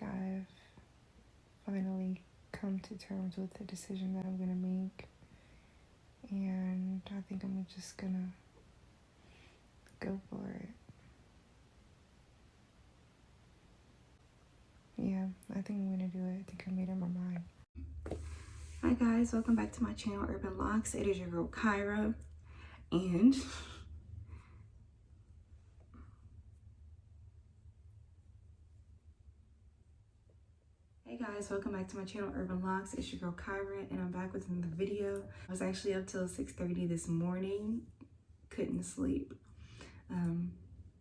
I've finally come to terms with the decision that I'm gonna make, and I think I'm just gonna go for it. Yeah, I think I'm gonna do it. I think I made up my mind. Hi guys, welcome back to my channel, Urban Locs. It is your girl Kyra, and hey guys, welcome back to my channel, Urban Locs. It's your girl Kyra, and I'm back with another video. I was actually up till 6:30 this morning, couldn't sleep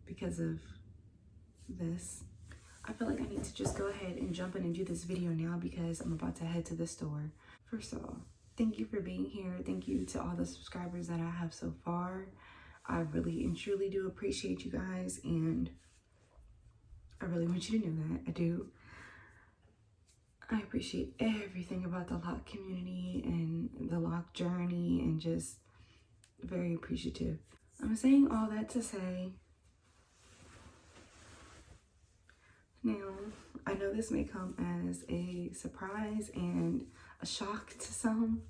because of this. I feel like I need to just go ahead and jump in and do this video now because I'm about to head to the store. First of all, thank you for being here. Thank you to all the subscribers that I have so far. I really and truly do appreciate you guys, and I really want you to know that. I do. I appreciate everything about the Loc community and the Loc journey, and just very appreciative. I'm saying all that to say, now, I know this may come as a surprise and a shock to some,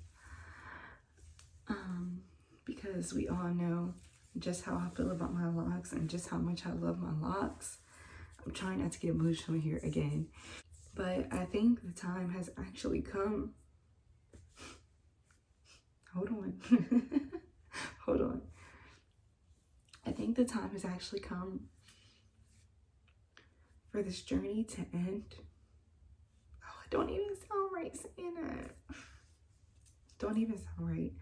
because we all know just how I feel about my locks and just how much I love my locks. I'm trying not to get emotional here again, but I think the time has actually come. Hold on. Hold on. I think the time has actually come for this journey to end. Oh, it don't even sound right saying that. Don't even sound right.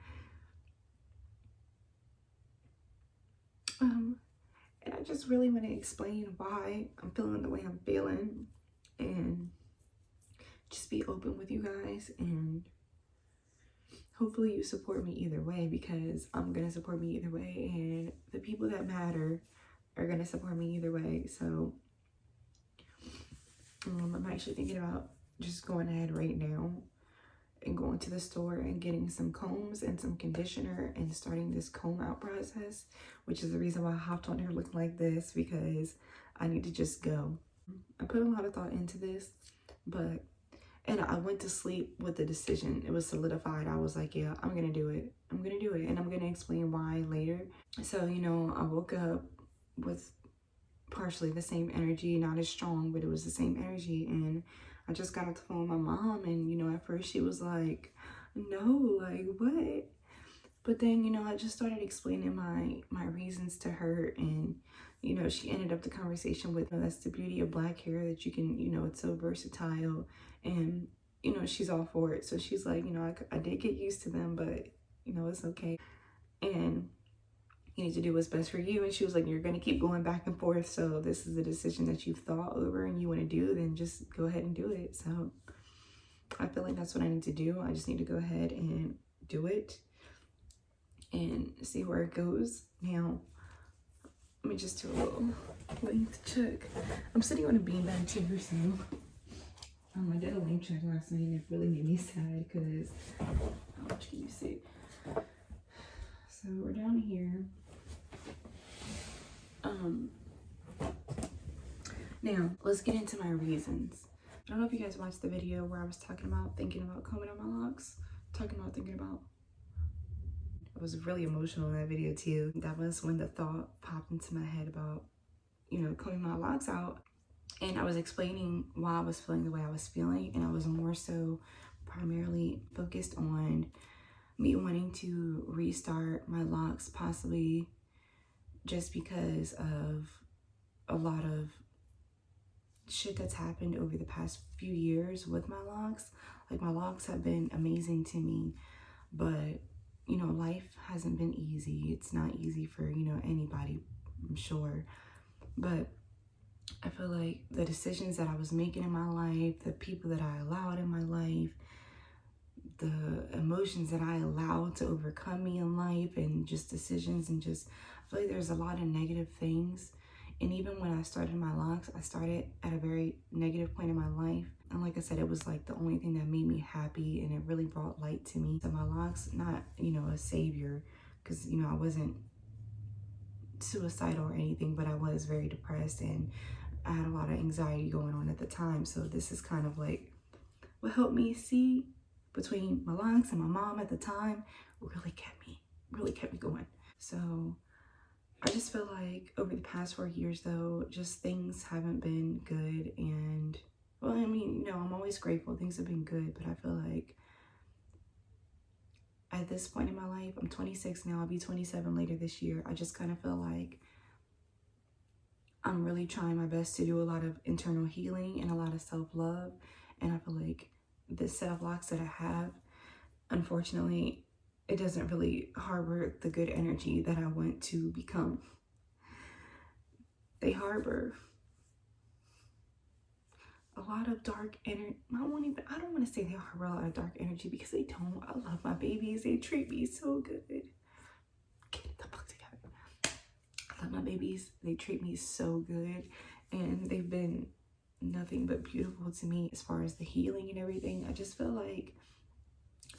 And I just really want to explain why I'm feeling the way I'm feeling, and just be open with you guys, and hopefully you support me either way, because I'm gonna support me either way, and the people that matter are gonna support me either way. So I'm actually thinking about just going ahead right now and going to the store and getting some combs and some conditioner and starting this comb out process, which is the reason why I hopped on here looking like this, because I need to just go. I put a lot of thought into this, and I went to sleep with the decision. It was solidified. I was like, yeah, I'm gonna do it. I'm gonna do it, and I'm gonna explain why later. So, you know, I woke up with partially the same energy, not as strong, but it was the same energy, and I just got off the phone with my mom, and, you know, at first she was like, no, like, what? But then, you know, I just started explaining my reasons to her, and, you know, she ended up the conversation with, that's the beauty of black hair, that you can, you know, it's so versatile, and, you know, she's all for it. So she's like, you know, I did get used to them, but, you know, it's okay, and you need to do what's best for you. And she was like, you're going to keep going back and forth, so this is a decision that you've thought over and you want to do, then just go ahead and do it. So I feel like that's what I need to do. I just need to go ahead and do it and see where it goes. Now, let me just do a little length check. I'm sitting on a beanbag too, so I did a length check last night, and it really made me sad because how much can you see? So we're down here. Now let's get into my reasons. I don't know if you guys watched the video where I was talking about thinking about combing out my locks. I was really emotional in that video too. That was when the thought popped into my head about, you know, combing my locks out. And I was explaining why I was feeling the way I was feeling, and I was more so primarily focused on me wanting to restart my locks, possibly just because of a lot of shit that's happened over the past few years with my locks. Like, my locks have been amazing to me, but, you know, life hasn't been easy. It's not easy for, you know, anybody, I'm sure. But I feel like the decisions that I was making in my life, the people that I allowed in my life, the emotions that I allowed to overcome me in life, and just decisions, and just, I feel like there's a lot of negative things. And even when I started my locks, I started at a very negative point in my life. And like I said, it was like the only thing that made me happy, and it really brought light to me. So my locks, not, you know, a savior, because, you know, I wasn't suicidal or anything, but I was very depressed, and I had a lot of anxiety going on at the time. So this is kind of like what helped me see between my locks and my mom at the time really kept me going. So I just feel like over the past 4 years though, just things haven't been good. And well, I mean, you know, I'm always grateful. Things have been good, but I feel like at this point in my life, I'm 26 now, I'll be 27 later this year. I just kind of feel like I'm really trying my best to do a lot of internal healing and a lot of self-love. And I feel like this set of locks that I have, unfortunately, it doesn't really harbor the good energy that I want to become. They harbor a lot of dark energy. I don't want to say they harbor a lot of dark energy because they don't. I love my babies. They treat me so good. Get the fuck together. I love my babies. They treat me so good. And they've been nothing but beautiful to me as far as the healing and everything. I just feel like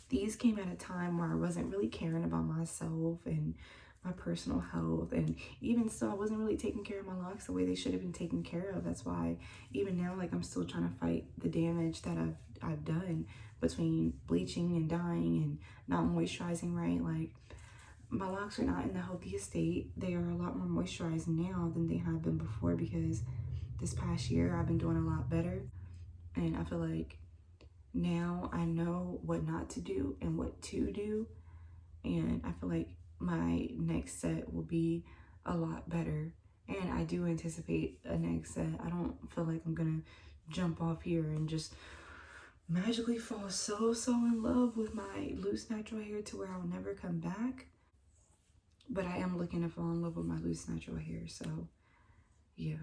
these came at a time where I wasn't really caring about myself and my personal health, and even so I wasn't really taking care of my locks the way they should have been taken care of. That's why even now, like, I'm still trying to fight the damage that I've done between bleaching and dyeing and not moisturizing right. Like, my locks are not in the healthiest state. They are a lot more moisturized now than they have been before because this past year I've been doing a lot better, and I feel like now I know what not to do and what to do, and I feel like my next set will be a lot better. And I do anticipate a next set. I don't feel like I'm gonna jump off here and just magically fall so in love with my loose natural hair to where I'll never come back. But I am looking to fall in love with my loose natural hair. So yeah.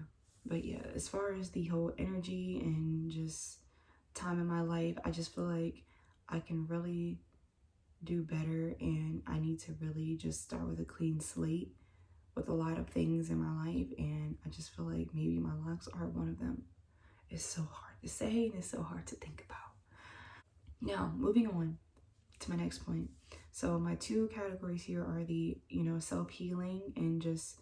But yeah, as far as the whole energy and just time in my life, I just feel like I can really do better, and I need to really just start with a clean slate with a lot of things in my life. And I just feel like maybe my locks are one of them. It's so hard to say and it's so hard to think about. Now, moving on to my next point. So my two categories here are the, you know, self-healing and just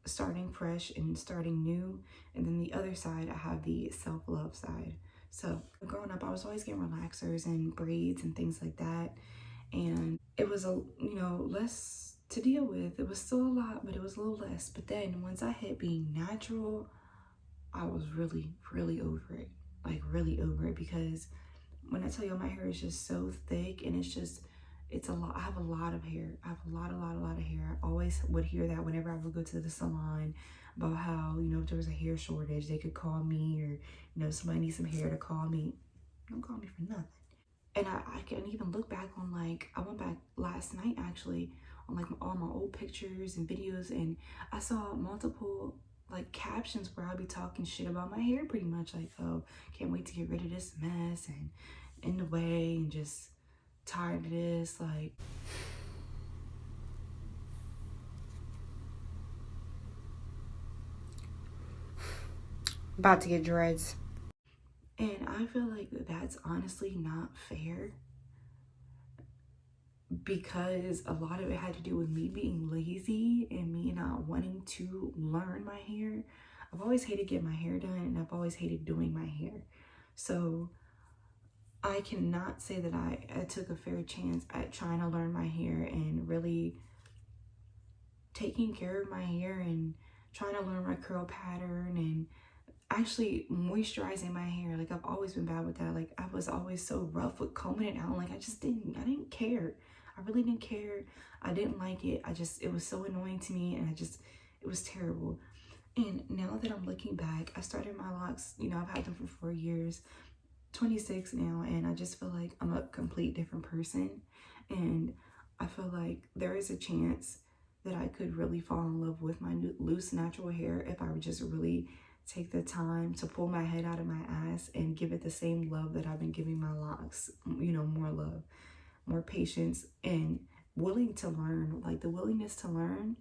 starting fresh and starting new. And then the other side, I have the self-love side. So growing up, I was always getting relaxers and braids and things like that. And it was less to deal with. It was still a lot, but it was a little less. But then once I hit being natural, I was really over it. Like, really over it, because when I tell you my hair is just so thick, and it's a lot. I have a lot of hair. I have a lot of hair. I always would hear that whenever I would go to the salon about how, you know, if there was a hair shortage, they could call me, or, you know, somebody needs some hair to call me. Don't call me for nothing. And I can even look back on, like, I went back last night actually on, like, all my old pictures and videos, and I saw multiple, like, captions where I'd be talking shit about my hair, pretty much like, oh, can't wait to get rid of this mess and in the way, and just tired of this, like. About to get dreads. And I feel like that's honestly not fair, because a lot of it had to do with me being lazy and me not wanting to learn my hair. I've always hated getting my hair done, and I've always hated doing my hair. So I cannot say that I took a fair chance at trying to learn my hair and really taking care of my hair and trying to learn my curl pattern and actually moisturizing my hair. Like, I've always been bad with that. Like, I was always so rough with combing it out. Like, I didn't care. I really didn't care. I didn't like it. It was so annoying to me, and it was terrible. And now that I'm looking back, I started my locks, you know, I've had them for 4 years, 26 now, and I just feel like I'm a complete different person. And I feel like there is a chance that I could really fall in love with my loose natural hair if I would just really take the time to pull my head out of my ass and give it the same love that I've been giving my locks. You know, more love, more patience, and willing to learn. Like, the willingness to learn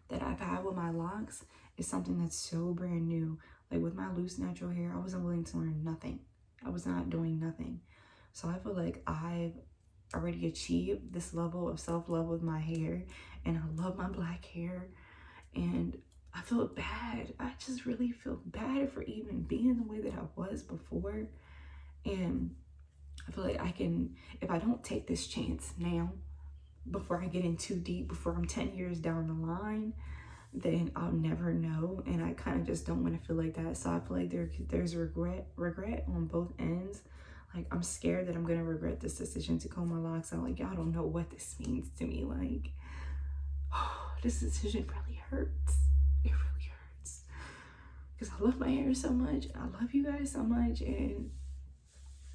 that I've had with my locks is something that's so brand new. Like, with my loose natural hair, I wasn't willing to learn nothing. I was not doing nothing. So I feel like I've already achieved this level of self-love with my hair, and I love my black hair, and I I feel bad. I just really feel bad for even being the way that I was before. And I feel like I can, if I don't take this chance now, before I get in too deep, before I'm 10 years down the line, then I'll never know. And I kind of just don't want to feel like that. So I feel like there's regret on both ends. Like, I'm scared that I'm going to regret this decision to comb my locks out. Like, y'all don't know what this means to me. Like, oh, this decision really hurts. It really hurts. Because I love my hair so much. I love you guys so much. And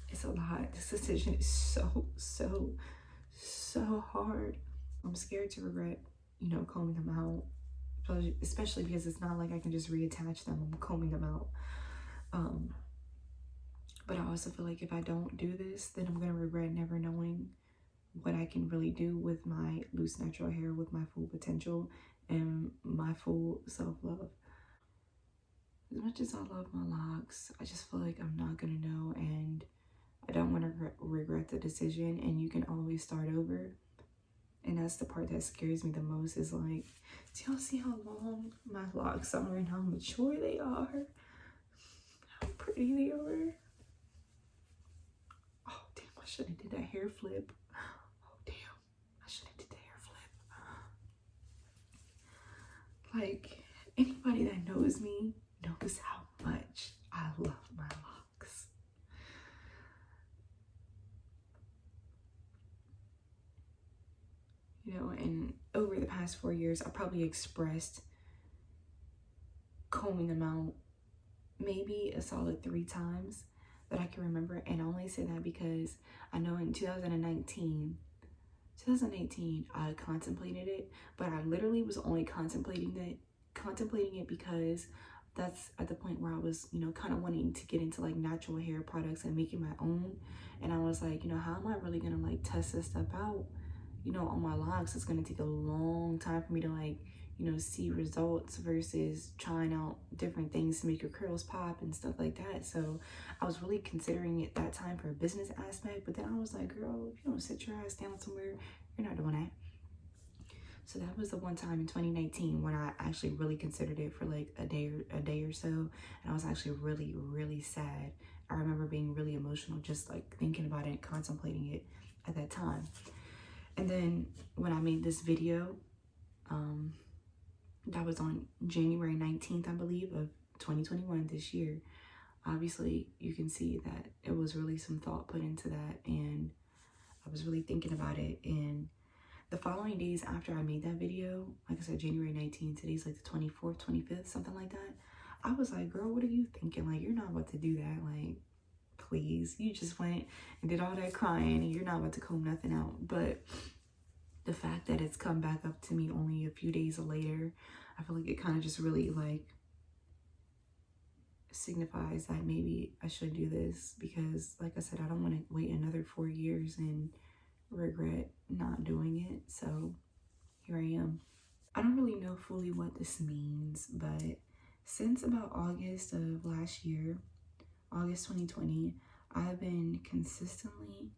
it's a lot. This decision is so hard. I'm scared to regret, you know, combing them out. Especially because it's not like I can just reattach them. I'm combing them out. But I also feel like if I don't do this, then I'm going to regret never knowing what I can really do with my loose natural hair, with my full potential and my full self-love. As much as I love my locks, I just feel like I'm not going to know, and I don't want to regret the decision. And you can always start over. And that's the part that scares me the most, is like, do y'all see how long my locks are and how mature they are? How pretty they are. Oh, damn, I should have did that hair flip. Oh, damn, I should have did the hair flip. Like, anybody that knows me knows how much I love my locks. You know, and over the past 4 years, I probably expressed combing them out maybe a solid 3 times that I can remember. And I only say that because I know in 2018, I contemplated it, but I literally was only contemplating it because that's at the point where I was, you know, kind of wanting to get into like natural hair products and making my own. And I was like, you know, how am I really gonna like test this stuff out, you know, on my locks? It's gonna take a long time for me to like, you know, see results versus trying out different things to make your curls pop and stuff like that. So I was really considering it that time for a business aspect, but then I was like, girl, if you don't sit your ass down somewhere, you're not doing that. So that was the one time in 2019 when I actually really considered it for like a day or so. And I was actually really sad. I remember being really emotional, just like thinking about it, contemplating it at that time. And then when I made this video, that was on January 19th, I believe, of 2021, this year. Obviously, you can see that it was really some thought put into that, and I was really thinking about it. And the following days after I made that video, like I said, January 19th, today's like the 24th, 25th, something like that. I was like, girl, what are you thinking? Like, you're not about to do that. Like, please. You just went and did all that crying, and you're not about to comb nothing out. But the fact that it's come back up to me only a few days later, I feel like it kind of just really like signifies that maybe I should do this, because like I said, I don't want to wait another 4 years and regret not doing it. So here I am. I don't really know fully what this means, but since about August of last year, August 2020, I've been consistently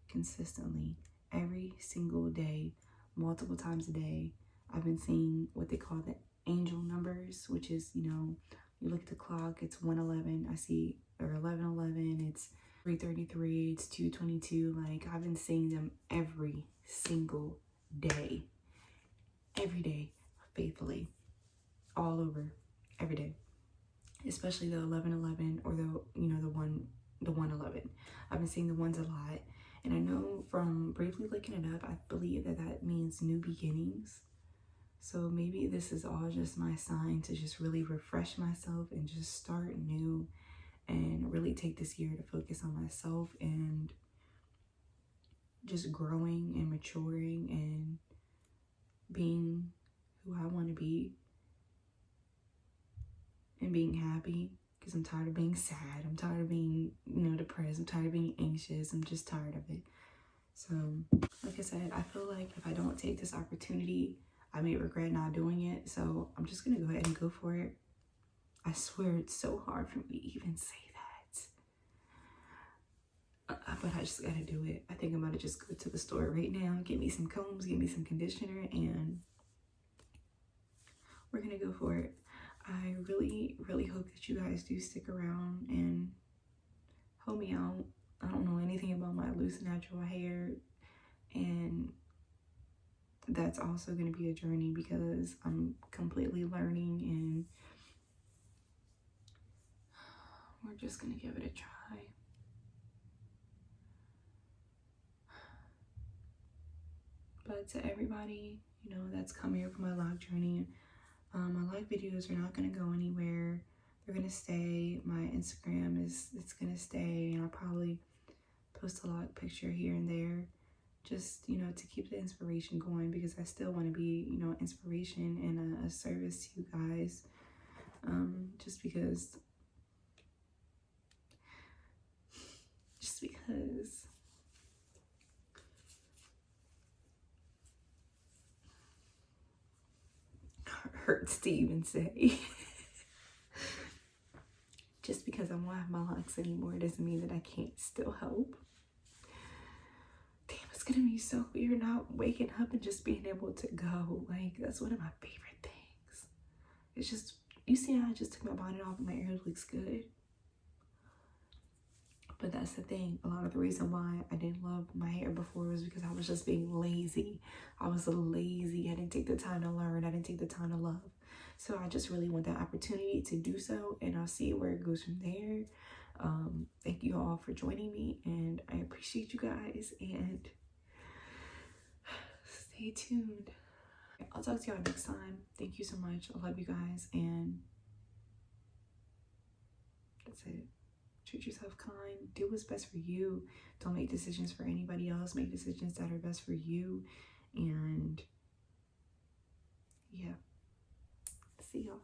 every single day, multiple times a day, I've been seeing what they call the angel numbers, which is, you know, you look at the clock, it's 1:11, I see, or 11:11, it's 3:33, it's 2:22. Like, I've been seeing them every single day, faithfully, all over, every day, especially the 11:11 or the, you know, the 1:11. I've been seeing the ones a lot. And I know from briefly looking it up, I believe that that means new beginnings. So maybe this is all just my sign to just really refresh myself and just start new, and really take this year to focus on myself and just growing and maturing and being who I want to be and being happy, because I'm tired of being sad. I'm tired of being, you know, depressed. I'm tired of being anxious. I'm just tired of it. So, like I said, I feel like if I don't take this opportunity, I may regret not doing it. So I'm just going to go ahead and go for it. I swear it's so hard for me to even say that. But I just got to do it. I think I'm going to just go to the store right now, get me some combs, get me some conditioner, and we're going to go for it. I really, really hope that you guys do stick around and help me out. I don't know anything about my loose natural hair, and that's also going to be a journey because I'm completely learning, and we're just going to give it a try. But to everybody, you know, that's come here for my lock journey, my live videos are not going to go anywhere. They're going to stay. My Instagram it's going to stay, and I'll probably post a lock picture here and there, just, you know, to keep the inspiration going, because I still want to be, you know, inspiration and a service to you guys. Just because hurts to even say. Just because I won't have my locks anymore doesn't mean that I can't still help. Damn, it's gonna be so weird not waking up and just being able to go. Like, that's one of my favorite things. It's just, you see how I just took my bonnet off and my hair looks good? But that's the thing. A lot of the reason why I didn't love my hair before was because I was just being lazy. I was lazy. I didn't take the time to learn. I didn't take the time to love. So I just really want that opportunity to do so, and I'll see where it goes from there. Thank you all for joining me, and I appreciate you guys, and stay tuned. I'll talk to y'all next time. Thank you so much. I love you guys, and that's it. Treat yourself kind. Do what's best for you. Don't make decisions for anybody else. Make decisions that are best for you. And yeah, see y'all.